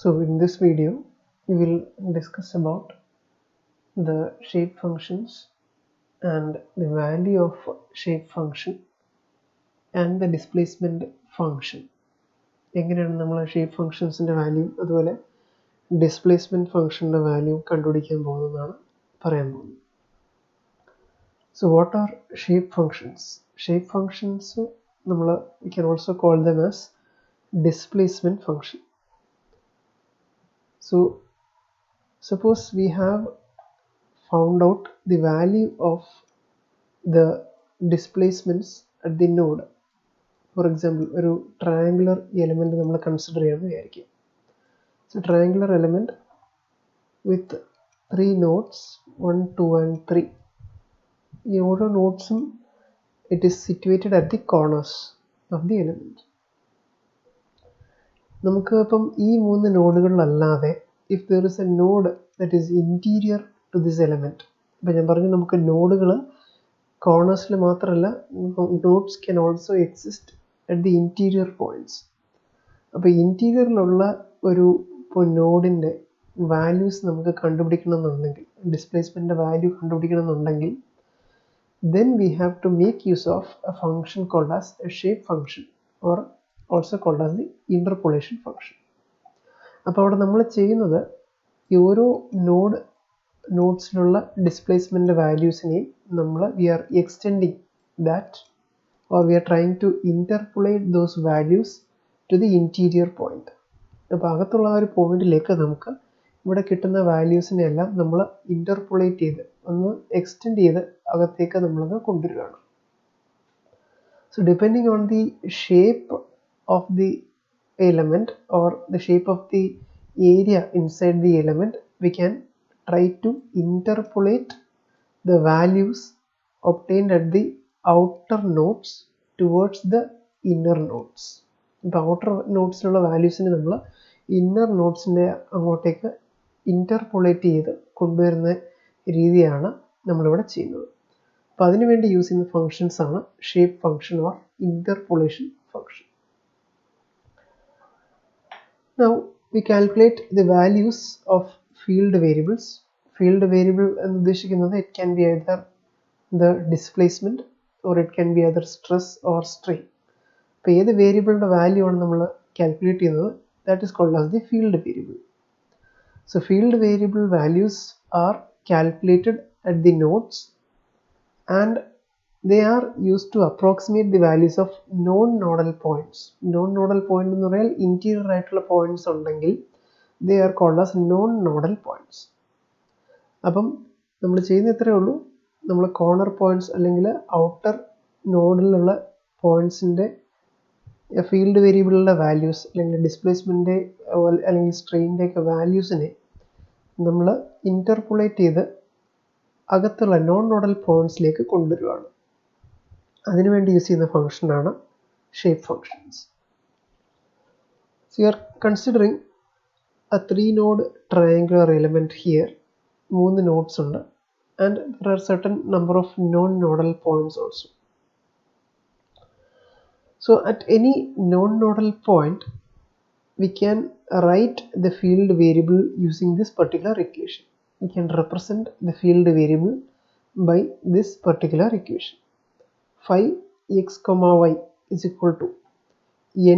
So in this video we will discuss about the shape functions and the value of shape function and the displacement function. എങ്ങനെയാണ് നമ്മൾ shape functionsന്റെ value അതുപോലെ displacement functionന്റെ value കണ്ടുപിടിക്കാൻ പോകുന്നതാണ് പറയാൻ പോകുന്നത്. So what are shape functions? Shape functions we can also call them as displacement function. So suppose we have found out the value of the displacements at the node. For example, a triangular element we consider here. So triangular element with 3 nodes 1, 2 and 3. In order nodes it is situated at the corners of the element. നമുക്ക് അപ്പം ഈ മൂന്ന് നോഡുകളിലല്ലാതെ if there is a node that is interior to this element, അപ്പോൾ ഞാൻ പറഞ്ഞു നമുക്ക് നോഡുകൾ കോർണേഴ്സിൽ മാത്രമല്ല nodes can also exist at the interior points. അപ്പോൾ ഇന്റീരിയറിലുള്ള ഒരു നോഡിൻ്റെ വാല്യൂസ് നമുക്ക് കണ്ടുപിടിക്കണമെന്നുണ്ടെങ്കിൽ ഡിസ്പ്ലേസ്മെൻറ്റിൻ്റെ value കണ്ടുപിടിക്കണമെന്നുണ്ടെങ്കിൽ then we have to make use of a function called as a shape function or also called as the interpolation function. അപ്പോൾ അവിടെ നമ്മൾ ചെയ്യുന്നത് ഈ ഓരോ നോഡ്സിലുള്ള displacement വാല്യൂസിനെയും നമ്മൾ we are extending that or we are trying to interpolate those values to the interior point. അപ്പോൾ അകത്തുള്ള ഒരു പോയിന്റിലേക്ക് നമുക്ക് ഇവിടെ കിട്ടുന്ന വാല്യൂസിനെ എല്ലാം നമ്മൾ ഇന്റർപോളേറ്റ് ചെയ്ത് ഒന്ന് എക്സ്റ്റെൻഡ് ചെയ്ത് അകത്തേക്ക് നമ്മളത് കൊണ്ടുവരികയാണ്. So depending on the shape of the element or the shape of the area inside the element, we can try to interpolate the values obtained at the outer nodes towards the inner nodes. ഇപ്പോൾ outer നോഡ്സിലുള്ള വാല്യൂസിനെ നമ്മൾ inner നോഡ്സിൻ്റെ അങ്ങോട്ടേക്ക് interpolate ചെയ്ത് കൊണ്ടുവരുന്ന രീതിയാണ് നമ്മളിവിടെ ചെയ്യുന്നത്. അപ്പോൾ അതിനുവേണ്ടി യൂസ് ചെയ്യുന്ന ഫങ്ഷൻസ് ആണ് shape function or interpolation function. Now we calculate the values of field variables. Field variable എന്ന് ഉദ്ദേശിക്കുന്നത് it can be either the displacement or it can be either stress or strain. അപ്പോൾ ഏത് വേരിയബിളിൻ്റെ value ആണ് നമ്മൾ calculate ചെയ്യുന്നത് that is called as the field variable. So field variable values are calculated at the nodes and they are used to approximate the values of non-nodal points. Non-nodal point എന്ന് പറഞ്ഞാൽ interior ആയിട്ടുള്ള points ഉണ്ടെങ്കിൽ they are called as non-nodal points. അപ്പം നമ്മൾ ചെയ്യുന്ന ഇത്രയേ ഉള്ളൂ, നമ്മൾ കോർണർ പോയിന്റ്സ് അല്ലെങ്കിൽ ഔട്ടർ നോഡിലുള്ള പോയിന്റ്സിൻ്റെ ഫീൽഡ് വേരിയബിളിൻ്റെ വാല്യൂസ് അല്ലെങ്കിൽ ഡിസ്പ്ലേസ്മെൻറ്റിൻ്റെ അല്ലെങ്കിൽ സ്ട്രെയിൻ്റെ ഒക്കെ വാല്യൂസിനെ നമ്മൾ ഇന്റർപോളേറ്റ് ചെയ്ത് അകത്തുള്ള നോൺ നോഡൽ പോയിന്റ്സിലേക്ക് കൊണ്ടുവരികയാണ്. അതിനുവേണ്ടി യൂസ് ചെയ്യുന്ന ഫംഗ്ഷനാണ് shape functions. So you are considering a 3-node triangular element here. 3 nodes ഉണ്ട് and there are certain number of non-nodal points also. So at any non-nodal point we can write the field variable using this particular equation. We can represent the field variable by this particular equation. Phi x comma y is equal to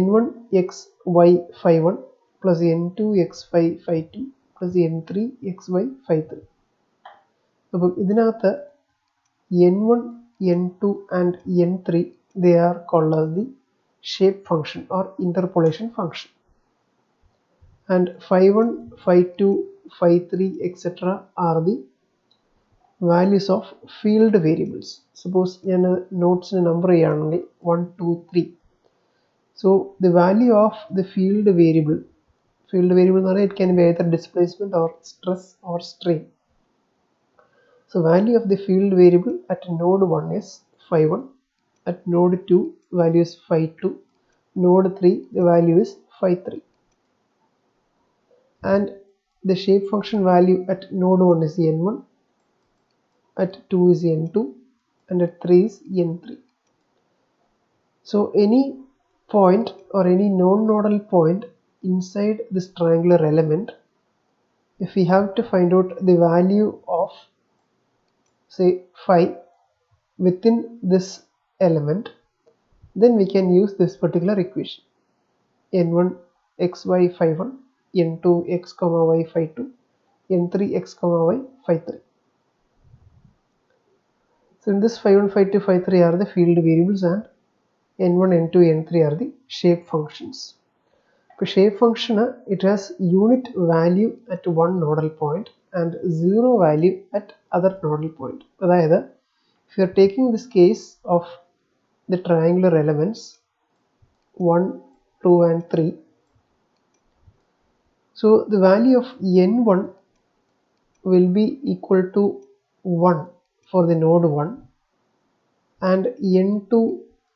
n1 x y phi 1 plus n2 x phi phi 2 plus n3 x y phi 3. അപ്പോൾ ഇതിനകത്ത് n1 n2 and n3 they are called as the shape function or interpolation function, and phi 1 phi 2 phi 3 etc are the values of field variables. Suppose ഞാൻ നോട്ട്സിന് number ചെയ്യുകയാണെങ്കിൽ 1 2 3. So the value of the field variable എന്ന് പറഞ്ഞാൽ it can be either displacement or stress or strain. So value of the field variable at node 1 is phi 1, at node 2 value is phi 2, node 3 the value is phi 3, and the shape function value at node 1 is n1, at 2 is n2 and at 3 is n3. So any point or any non-nodal point inside this triangular element, if we have to find out the value of say phi within this element, then we can use this particular equation: n1 xy phi1, n2 x comma y phi2, n3 x comma y phi3. So in this phi1, phi2, phi3 are the field variables and n1, n2, n3 are the shape functions. For shape function, it has unit value at one nodal point and zero value at other nodal point. That is, if you are taking this case of the triangular elements 1, 2 and 3, so the value of n1 will be equal to 1 for the node 1 and n2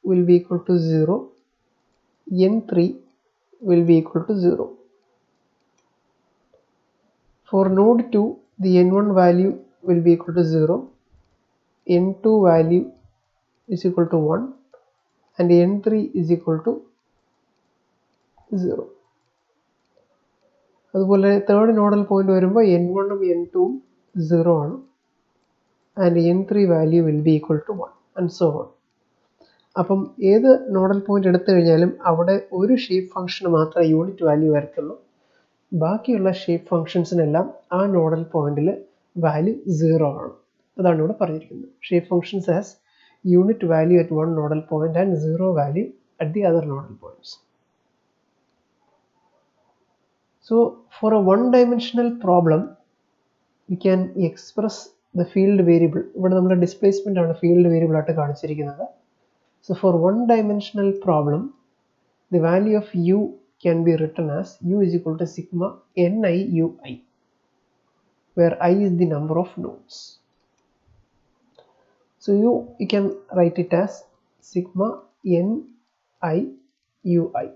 will be equal to 0, n3 will be equal to 0. For node 2, the n1 value will be equal to 0, n2 value is equal to 1 and n3 is equal to 0. അതുപോലെ third nodal point വരുമ്പോൾ n1 ഉം n2 ഉം 0 ആണ് and n3 value will be equal to 1 and so on. അപ്പം ഏത് nodal point എടുത്തു കഴിഞ്ഞാലും അവിടെ ഒരു ഷേപ്പ് ഫംഗ്ഷന് മാത്രമേ യൂണിറ്റ് വാല്യൂ വരത്തുള്ളൂ. ബാക്കിയുള്ള ഷേപ്പ് ഫംഗ്ഷൻസിനെല്ലാം ആ നോഡൽ പോയിന്റിൽ വാല്യൂ 0 ആണ്. അതാണ് ഇവിടെ പറഞ്ഞിരിക്കുന്നത്. Shape functions has unit value at one nodal point and 0 value at the other nodal points. So for a one-dimensional problem, we can express the field variable. ഇവിടെ നമ്മുടെ ഡിസ്പ്ലേസ്മെന്റ് ആണ് field variable ആയിട്ട് കാണിച്ചിരിക്കുന്നത്. So for one-dimensional problem, the value of u can be written as u is equal to sigma ni ui, where I is the number of nodes. So you can write it as sigma ni ui.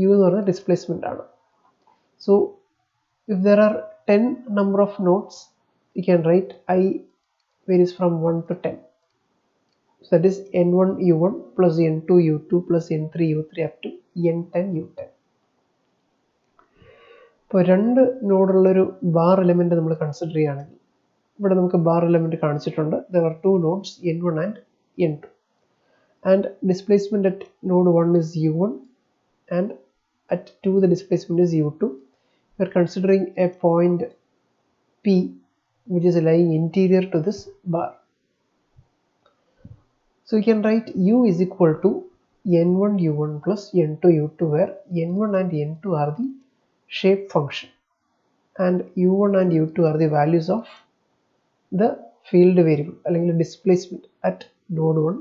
u എന്ന് പറഞ്ഞാൽ displacement ആണ്. So if there are 10 number of nodes, you can write I varies from 1 to 10. So that is n1 u1 plus n2 u2 plus n3 u3 up to n10 u10. ഇപ്പോൾ രണ്ട് നോഡുള്ളൊരു bar element നമ്മൾ consider ചെയ്യുകയാണെങ്കിൽ ഇവിടെ നമുക്ക് bar element കാണിച്ചിട്ടുണ്ട്. There are two nodes n1 and n2 and displacement at node 1 is u1 and at 2 the displacement is u2. We are considering a point P which is lying interior to this bar. So you can write u is equal to n1 u1 plus n2 u2, where n1 and n2 are the shape function and u1 and u2 are the values of the field variable അല്ലെങ്കിൽ displacement at node 1.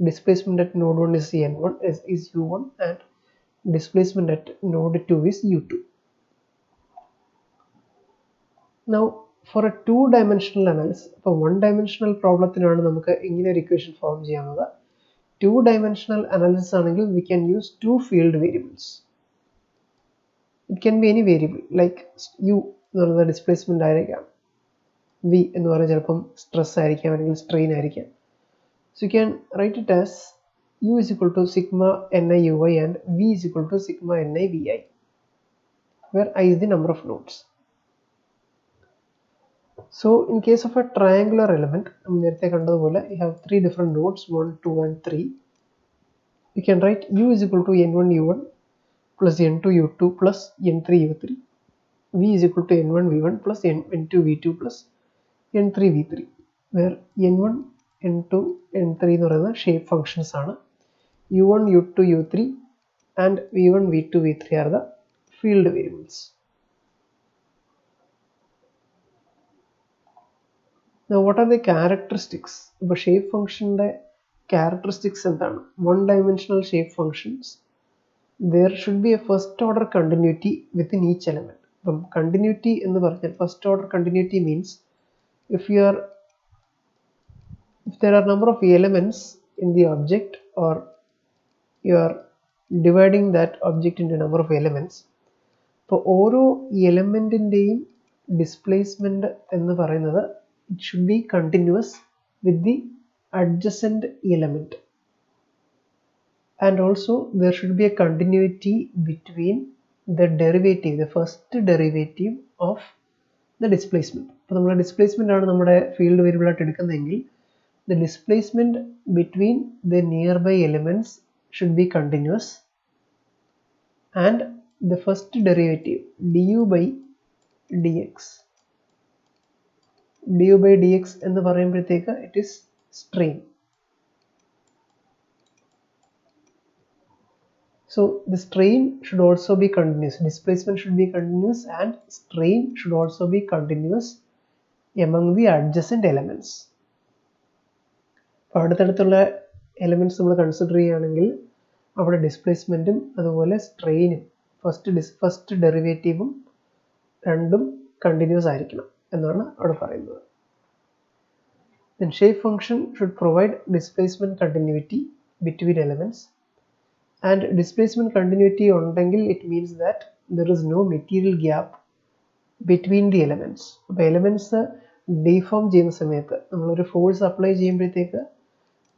Displacement at node 1 is n1 is u1 and displacement at node 2 is u2. Now for a two-dimensional analysis, for one-dimensional problemത്തിനാണ് നമുക്ക് ഇങ്ങനെ ഒരു equation form ചെയ്യാവുന്നത്. Two-dimensional analysis ആണെങ്കിൽ we can use two field variables. It can be any variable like u എന്ന് പറയുന്നത് displacement ആയിരിക്കാം, v എന്ന് പറയുന്നത് ചിലപ്പം സ്ട്രെസ് ആയിരിക്കാം അല്ലെങ്കിൽ സ്ട്രെയിൻ ആയിരിക്കാം. So you can write it as u is equal to sigma ni ui and v is equal to sigma ni vi, where I is the number of nodes. So in case of a triangular element, നേരത്തെ കണ്ടതുപോലെ you have three different nodes 1, 2 and 3. You can write u is equal to n1 u1 plus n2 u2 plus n3 u3. v is equal to n1 v1 plus n2 v2 plus n3 v3, where n1 n2 n3 എന്ന് പറയുന്ന shape functions ആണ്. u1 u2 u3 and v1 v2 v3 are the field variables. Now what are the characteristics? ഇപ്പോൾ shape ഫംഗ്ഷൻ്റെ characteristics എന്താണ്? One dimensional shape functions, there should be a first order continuity within each element. അപ്പം continuity എന്ന് പറഞ്ഞാൽ first order continuity means if there are number of elements in the object or you are dividing that object into number of elements, അപ്പോൾ ഓരോ എലമെന്റിൻ്റെയും displacement എന്ന് പറയുന്നത് it should be continuous with the adjacent element. and also there should be a continuity between the derivative, the first derivative of the displacement. അപ്പോൾ നമ്മുടെ displacement ആണ് നമ്മുടെ field variable ആയിട്ട് എടുക്കുന്നതെങ്കിൽ the displacement between the nearby elements should be continuous, and the first derivative du by dx എന്ന് പറയുമ്പോഴത്തേക്ക് it is strain. So the strain should also be continuous, displacement should be continuous, and strain should also be continuous among the adjacent elements. അപ്പോൾ അടുത്തടുത്തുള്ള elements നമ്മൾ consider ചെയ്യുകയാണെങ്കിൽ അവിടെ ഡിസ്പ്ലേസ്മെൻറ്റും അതുപോലെ സ്ട്രെയിനും first ഡെറിവേറ്റീവും രണ്ടും continuous ആയിരിക്കണം എന്നാണ് അവിടെ പറയുന്നത്. Then shape function should provide displacement continuity between elements, and displacement continuity ഉണ്ടെങ്കിൽ it means that there is no material gap between the elements. അപ്പോൾ എലമെൻറ്റ്സ് ഡീഫോം ചെയ്യുന്ന സമയത്ത് നമ്മളൊരു ഫോഴ്സ് അപ്ലൈ ചെയ്യുമ്പോഴത്തേക്ക്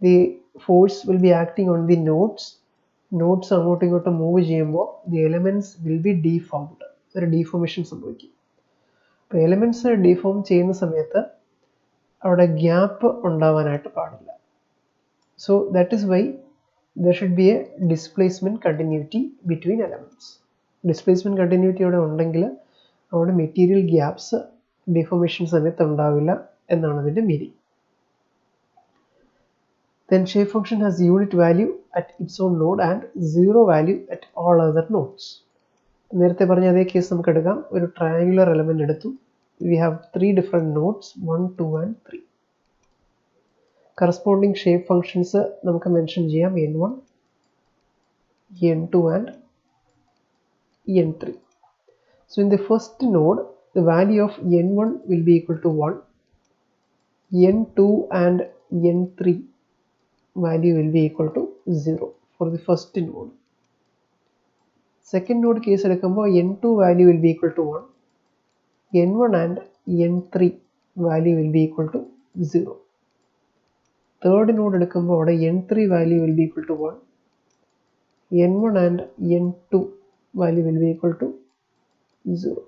the force will be acting on the nodes അങ്ങോട്ടും ഇങ്ങോട്ടും move ചെയ്യുമ്പോൾ the elements will be deformed, ഒരു deformation സംഭവിക്കും. അപ്പോൾ എലമെൻറ്റ്സ് ഡിഫോം ചെയ്യുന്ന സമയത്ത് അവിടെ ഗ്യാപ്പ് ഉണ്ടാവാനായിട്ട് പാടില്ല. So that is why there should be a displacement continuity between elements. Displacement continuity അവിടെ ഉണ്ടെങ്കിൽ അവിടെ മെറ്റീരിയൽ ഗ്യാപ്സ് ഡിഫോമേഷൻ സമയത്ത് ഉണ്ടാവില്ല എന്നാണ് അതിൻ്റെ meaning. Then shape function has unit value at its own node and zero value at all other nodes. നേരത്തെ പറഞ്ഞ അതേ കേസ് നമുക്ക് എടുക്കാം. ഒരു ട്രയാങ്കുലർ എലമെന്റ് എടുത്തു. We have three different nodes 1, 2 and 3. Corresponding shape functions നമുക്ക് മെൻഷൻ ചെയ്യാം n1, n2 and n3. So in the first node the value of n1 will be equal to 1, n2 and n3 value will be equal to 0 for the first node. Second node case എടുക്കുമ്പോൾ n2 value will be equal to 1, n1 and n3 value will be equal to 0. Third node എടുക്കുമ്പോൾ അവിടെ n3 value will be equal to 1, n1 and n2 value will be equal to 0.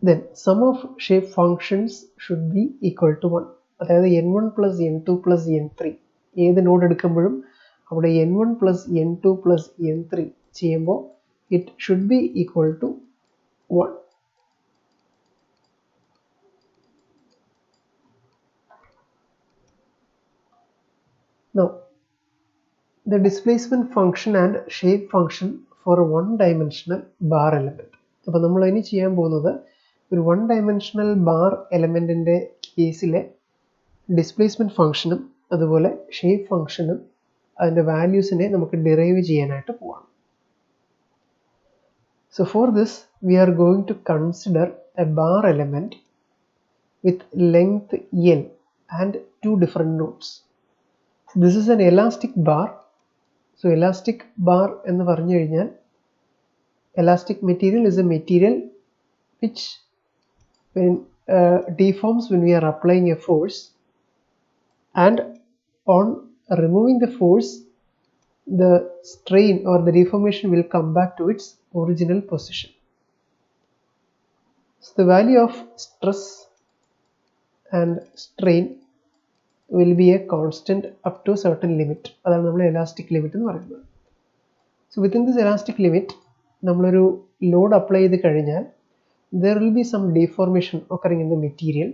Then sum of shape functions should be equal to 1. അതായത് n1 plus n2 plus n3 ഏത് node എടുക്കുമ്പോഴും അവിടെ n1 plus n2 plus n3 ചെയ്യുമ്പോൾ it should be equal to 1. Now the displacement function and shape function for a one-dimensional bar element. അപ്പോൾ നമ്മൾ ഇനി ചെയ്യാൻ പോകുന്നത് ഒരു വൺ ഡയമെൻഷണൽ ബാർ എലമെൻറ്റിൻ്റെ കേസിലെ ഡിസ്പ്ലേസ്മെൻറ്റ് ഫംഗ്ഷനും അതുപോലെ ഷേപ്പ് ഫംഗ്ഷനും അതിൻ്റെ വാല്യൂസിനെ നമുക്ക് ഡിറൈവ് ചെയ്യാനായിട്ട് പോവാം. So for this we are going to consider a bar element with length L and two different nodes. This is an elastic bar. So elastic bar എന്ന് പറഞ്ഞു കഴിഞ്ഞാൽ elastic material is a material which when deforms when we are applying a force, and on removing the force the strain or the deformation will come back to its original position. So the value of stress and strain will be a constant up to a certain limit. അതാണ് നമ്മൾ elastic limit എന്ന് പറയുന്നത്. So within this elastic limit നമ്മളൊരു load apply ചെയ്ത് കഴിഞ്ഞാൽ there will be some deformation occurring in the material,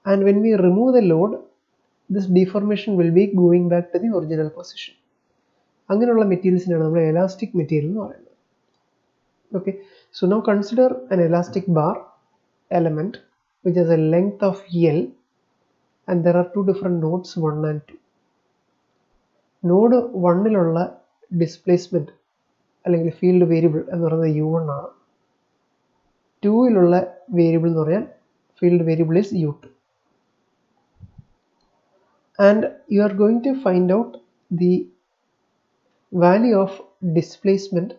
and when we remove the load this deformation will be going back to the original position. അങ്ങനെയുള്ള മെറ്റീരിയൽസിനാണ് നമ്മൾ elastic material എന്ന് പറയുന്നത്. Okay, so now consider an elastic bar element which has a length of L and there are two different nodes 1 and 2. Node 1ലുള്ള displacement അല്ലെങ്കിൽ field variable എന്ന് പറയുന്നത് u1 ആണ്. 2ലുള്ള variable എന്ന് പറയാൻ field variable is u2. And you are going to find out the value of displacement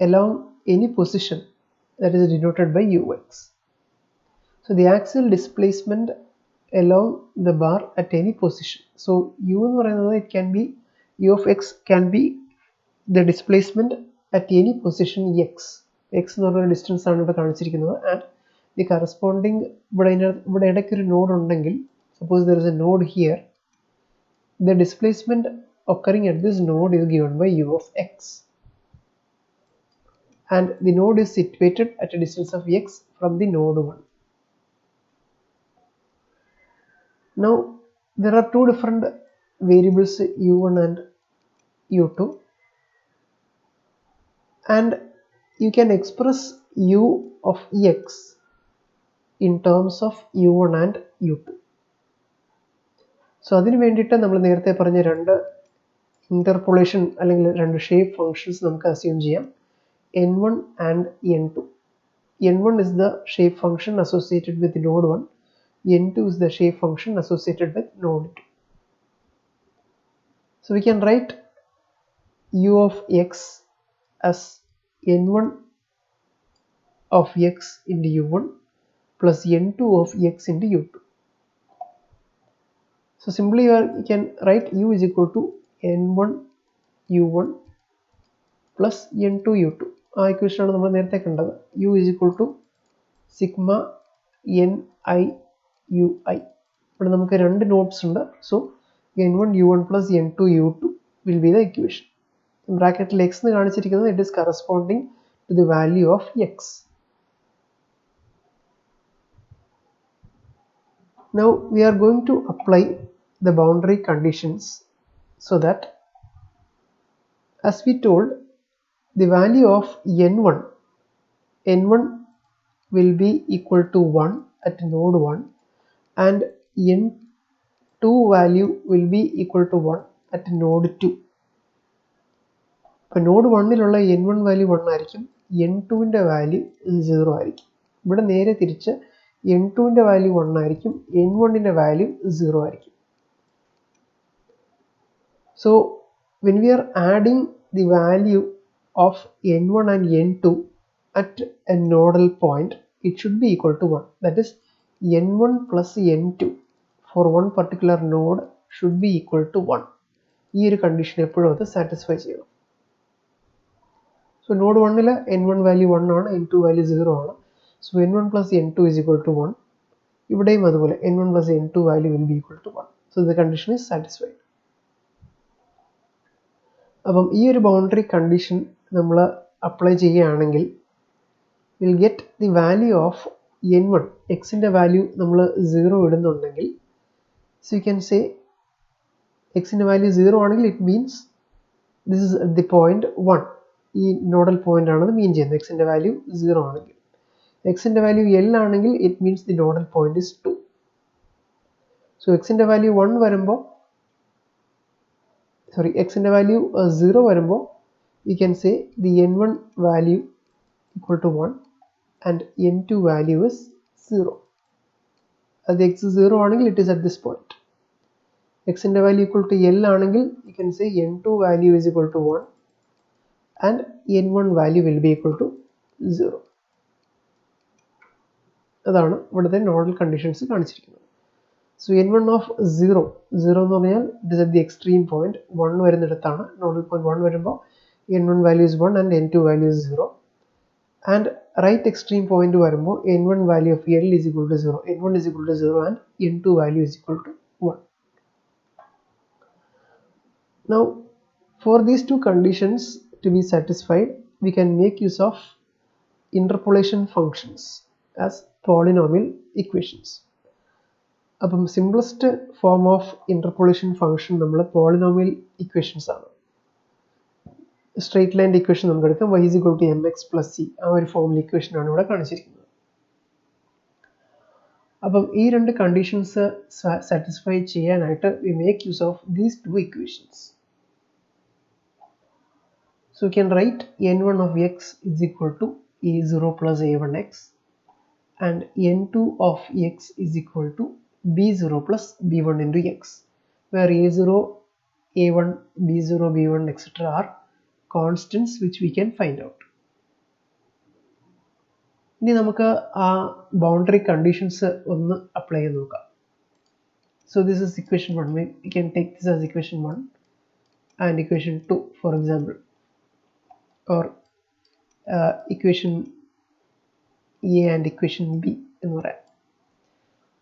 along any position that is denoted by ux. So the axial displacement along the bar at any position. So u എന്ന് പറയുന്നത് it can be u of x can be the displacement at any position x. x എന്ന് പറയുന്ന distance ആണ് ഇവിടെ കാണിച്ചിരിക്കുന്നത്. And the corresponding ഇവിടെ ഇടയ്ക്കൊരു node ഉണ്ടെങ്കിൽ, suppose there is a node here, the displacement occurring at this node is given by u of x, and the node is situated at a distance of x from the node 1. Now there are two different variables, u1 and u2, and you can express u of x in terms of u1 and u2. So അതിനു വേണ്ടിയിട്ട് നമ്മൾ നേരത്തെ പറഞ്ഞ രണ്ട് interpolation അല്ലെങ്കിൽ രണ്ട് shape functions നമുക്ക് assume ചെയ്യാം, n1 and n2. n1 is the shape function associated with node 1, n2 is the shape function associated with node 2. So we can write u of x as n1 of x into u1 plus n2 of x into u2. So simply you can write u is equal to n1 u1 plus n2 u2. ആ equation ആണ് നമ്മൾ നേരത്തെ കണ്ടത്. u is equal to sigma ni ui. ഇവിടെ നമുക്ക് രണ്ട് nodes ഉണ്ട്. So n1 u1 plus n2 u2 will be the equation. ബ്രാക്കറ്റിൽ x എന്ന് കാണിച്ചിരിക്കുന്നത് it is corresponding to the value of x. Now we are going to apply the boundary conditions so that, as we told, the value of n1 will be equal to 1 at node 1 and n2 value will be equal to 1 at node 2. അപ്പോൾ node 1ലുള്ള n1 value 1 ആയിരിക്കും, n2ൻ്റെ value 0 ആയിരിക്കും. ഇവിടെ നേരെ തിരിച്ച് n2ൻ്റെ value 1 ആയിരിക്കും, n1ൻ്റെ value 0 ആയിരിക്കും. So when we are adding the value of n1 and n2 at a nodal point, it should be equal to 1. That is, n1 plus n2 for one particular node should be equal to 1. ഈ ഒരു condition എപ്പോഴും അത് satisfy ചെയ്യണം. So node 1ൽ n1 value 1 ആണ്, n2 value 0 ആണ്. So n1 plus n2 is equal to 1. ഇവിടെയും അതുപോലെ n1 plus n2 value will be equal to 1. So the condition is satisfied. അപ്പം ഈ ഒരു ബൗണ്ടറി കണ്ടീഷൻ നമ്മൾ അപ്ലൈ ചെയ്യുകയാണെങ്കിൽ will get the value of n1. എക്സിൻ്റെ value നമ്മൾ 0 ഇടുന്നുണ്ടെങ്കിൽ, സോ യു ക്യാൻ സേ എക്സിൻ്റെ വാല്യൂ 0 ആണെങ്കിൽ it means this is at the point 1. ഈ നോഡൽ പോയിന്റ് ആണെന്ന് മീൻ ചെയ്യുന്നത് എക്സിൻ്റെ വാല്യൂ 0 ആണെങ്കിൽ. എക്സിൻ്റെ വാല്യൂ L ആണെങ്കിൽ it means the nodal point is 2. So എക്സിൻ്റെ വാല്യൂ 1 വരുമ്പോൾ xന്റെ വാല്യൂ 0 വരുമ്പോൾ we can say the n1 value equal to 1 and n2 value is 0. അത് x 0 ആണെങ്കിൽ it is at this point. xന്റെ വാല്യൂ equal to L ആണെങ്കിൽ you can say n2 value is equal to 1 and n1 value will be equal to 0. അതാണ് ഇവിടുത്തെ nodal conditions കാണിച്ചിരിക്കുന്നത്. So n1 of 0 എന്ന് പറഞ്ഞാൽ it is at the extreme point, 1 വരുന്നിടത്താണ്. Nodal point 1 വരുമ്പോൾ n1 value is 1 and n2 value is 0. And right extreme point വരുമ്പോൾ n1 value of L is equal to 0. n1 is equal to 0 and n2 value is equal to 1. Now for these two conditions to be satisfied, we can make use of interpolation functions as polynomial equations. അപ്പം simplest form of interpolation function നമ്മൾ polynomial equations ആണ്. Straight line equation നമുക്ക് എടുക്കാം, y is equal to mx plus c. ആ ഒരു ഫോമിൽ equation ആണ് ഇവിടെ കാണിച്ചിരിക്കുന്നത്. അപ്പം ഈ രണ്ട് കണ്ടീഷൻസ് സാറ്റിസ്ഫൈ ചെയ്യാനായിട്ട് we make use of these two equations. So we can write n1 of x is equal to a0 plus a1x and n2 of x is equal to b0 plus b1 into x, where a0, a1, b0, b1 etc. are constants which we can find out. ഇനി നമുക്ക് ആ boundary conditions ഒന്ന് apply ചെയ്ത് നോക്കാം. So this is equation 1. We can take this as equation 1 and equation 2, for example, or equation A and equation B എന്ന് പറയാം.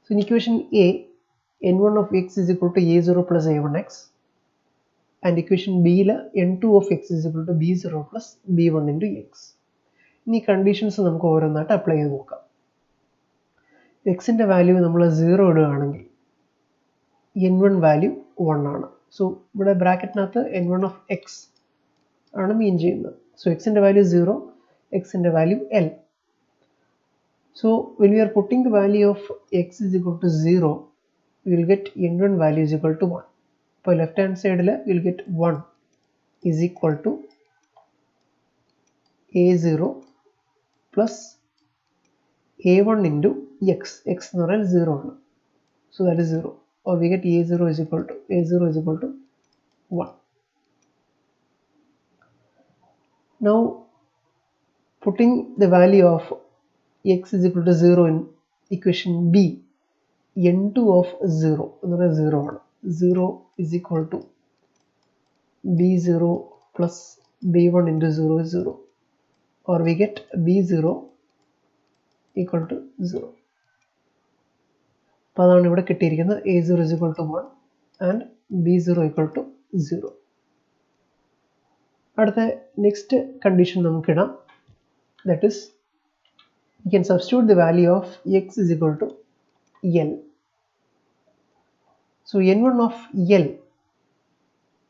So in equation A, n1 of x is equal to a0 plus a1x, and equation B യിൽ n2 of x is equal to b0 plus b1 into x. ഇനി conditions നമുക്ക് ഓരോന്നായിട്ട് apply ചെയ്ത് നോക്കാം. എക്സിൻ്റെ value നമ്മൾ 0 ഇടുകയാണെങ്കിൽ n1 വാല്യൂ 1 ആണ്. സോ ഇവിടെ ബ്രാക്കറ്റിനകത്ത് n1 of x ആണ് മീൻ ചെയ്യുന്നത്. സോ എക്സിൻ്റെ വാല്യൂ 0, എക്സിൻ്റെ value l. So when we are putting the value of x is equal to 0, we will get n1 value is equal to 1. For left hand side we will get 1 is equal to a0 plus a1 into x. X is 0. So that is 0. Or we get a0 is equal to 1. Now putting the value of x is equal to 0 in equation B, n2 of 0 is 0. 0 is equal to b0 plus b1 into 0 is 0. Or we get b0 equal to 0. അപ്പോൾ അതാണ് ഇവിടെ കിട്ടിയിരിക്കുന്നത്. a0 is equal to 1 and b0 equal to 0. അടുത്ത next condition നമുക്കിടാം. That is we can substitute the value of x is equal to L. So n1 of L,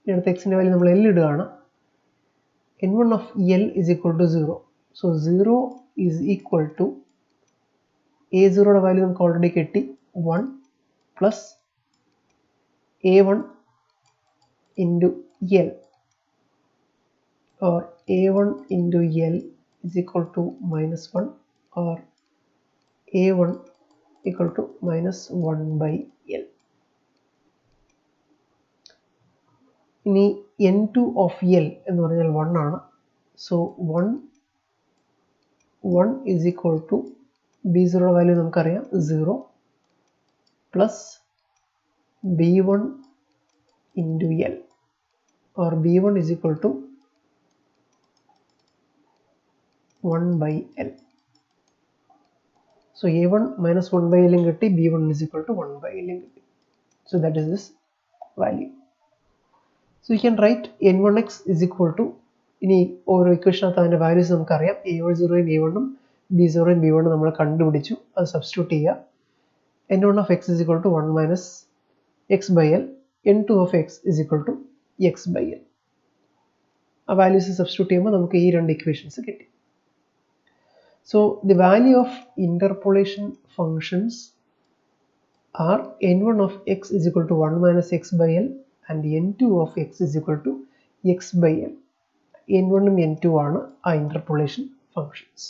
ഇവിടുത്തെ x ന്റെ value നമ്മൾ L ഇടുകയാണ്. n1 of L is equal to 0. So 0 is equal to a0 യുടെ value നമുക്ക് already കിട്ടി 1 plus a1 into L, or a1 into L is equal to minus 1, or a1 equal to minus 1 by L. ഇനി n2 of L എന്ന് പറഞ്ഞാൽ 1 ആണ്. So 1 is equal to b0 യുടെ value നമുക്കറിയാം 0 plus b1 into L, or b1 is equal to 1 by L. So a1 minus 1 by L കിട്ടി, b1 is equal to 1 by L കിട്ടി. So that is this value. So you can write n1x is equal to, ഇനി ഓരോ ഇക്വേഷനകത്ത് അതിൻ്റെ values നമുക്കറിയാം. a10 a1ഉം b0 b1 നമ്മൾ കണ്ടുപിടിച്ചു. അത് substitute ചെയ്യുക. n1 of x is equal to 1 minus x by L. n2 of x is equal to x by L. ആ values substitute ചെയ്യുമ്പോൾ നമുക്ക് ഈ രണ്ട് ഇക്വേഷൻസ് കിട്ടി. So the value of interpolation functions are n1 of x is equal to 1 minus x by L and n2 of x is equal to x by L. n1 ഉം n2 ആണ് ആ interpolation functions.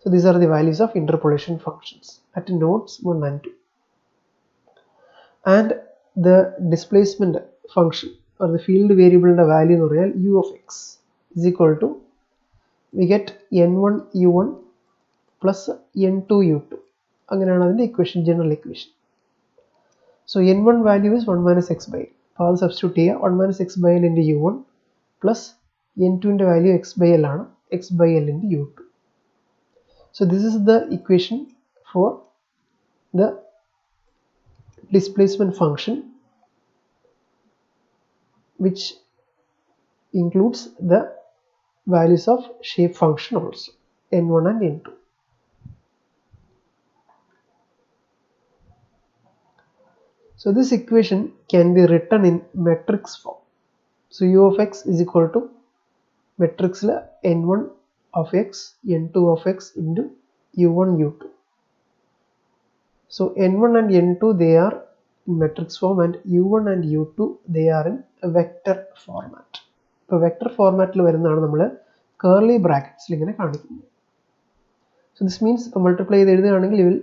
So these are the values of interpolation functions at nodes 1 and 2. And the displacement function, or the field variable value എന്ന് പറഞ്ഞാൽ u of x is equal to, we get n1 u1 plus n2 u2. അങ്ങനെയാണ് അതിൻ്റെ equation, general equation. So n1 value is 1 minus x by L. അപ്പോൾ അത് substitute ചെയ്യുക. 1 minus x by L into u1 plus n2ൻ്റെ value x by L ആണ്, x by L into u2. So this is the equation for the displacement function, which includes the values of shape function also, n1 and n2. So this equation can be written in matrix form. So u of x is equal to matrix n1 of x, n2 of x into u1 u2. So n1 and n2 they are in matrix form, and u1 and u2 they are in a vector format. ഇപ്പോൾ vector ഫോർമാറ്റിൽ വരുന്നതാണ് നമ്മൾ curly ബ്രാക്കറ്റ്സിൽ ഇങ്ങനെ കാണിക്കുന്നത്. So this means ഇപ്പോൾ multiply ചെയ്ത് എഴുതുകയാണെങ്കിൽ you will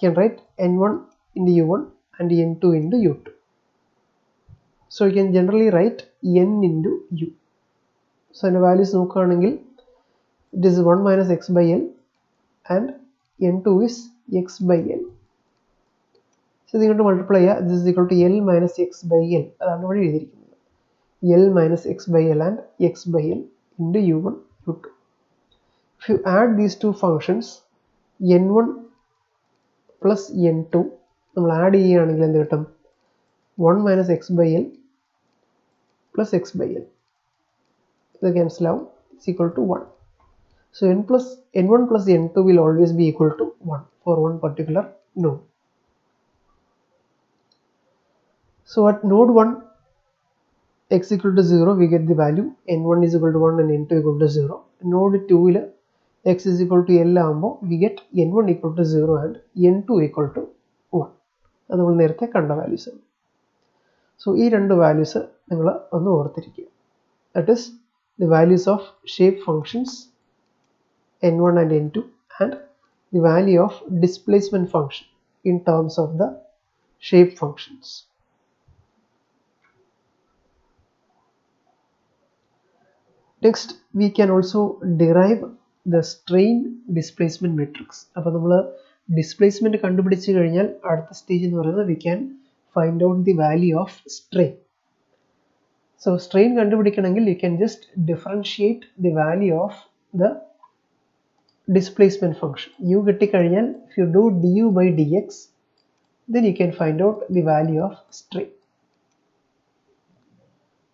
can write n1 into u1 and n2 into u2. So you can generally write n into u. So അതിൻ്റെ വാല്യൂസ് നോക്കുകയാണെങ്കിൽ it is 1 minus x by L and n2 is x by L. So this is multiply, this is equal to L minus x by L. L minus x by L and x by L into u1, u2. If you add these two functions, n1 plus n2, we will add 1 minus x by L plus x by L. The cancel out is equal to 1. So n1 plus n2 will always be equal to 1 for one particular node. So at node 1, x equal to 0, we get the value n1 is equal to 1 and n2 equal to 0. Node 2 will x is equal to L, we get n1 equal to 0 and n2 equal to 1. That is the values. So these two values that is the values of shape functions n1 and n2 and the value of displacement function in terms of the shape functions. Next, we can also derive the strain displacement matrix. Now, displacement at the stage we can find out the value of strain. So strain you can just differentiate the value of the displacement function. If you do du by dx, then you can find out the value of strain.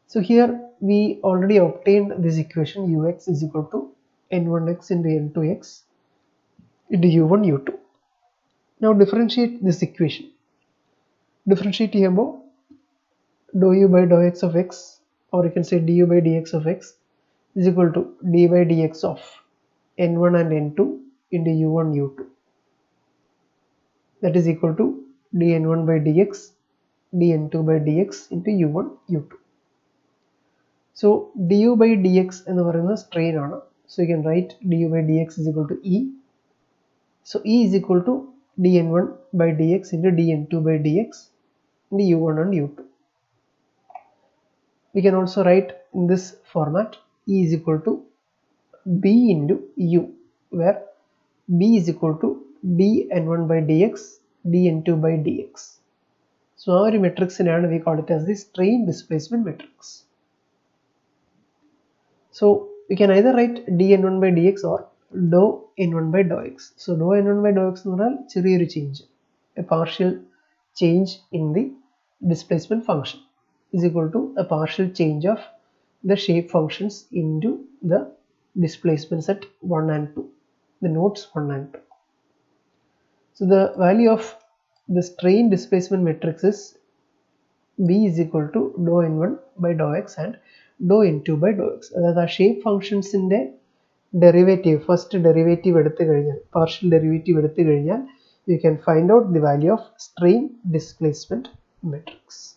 So here we already obtained this equation ux is equal to n1x into n2x into u1 u2. Now differentiate this equation. Differentiate here dou u by dou x of x, or you can say du by dx of x is equal to d by dx of n1 and n2 into u1 u2. That is equal to dn1 by dx dn2 by dx into u1 u2. So du by dx is strain. So you can write du by dx is equal to E. So E is equal to dn1 by dx into dn2 by dx into u1 and u2. We can also write in this format E is equal to b into u, where b is equal to dn1 by dx dn2 by dx. So our matrix we call it as the strain displacement matrix. So we can either write dn1 by dx or dou n1 by dou x. So dou n1 by dou x is change, a partial change in the displacement function is equal to a partial change of the shape functions into the displacements at 1 and 2, the nodes 1 and 2. So the value of the strain displacement matrix is b is equal to dou n1 by dou x and dou n2 by dou x. That is shape functions in the derivative, first derivative partial derivative you can find out the value of strain displacement matrix.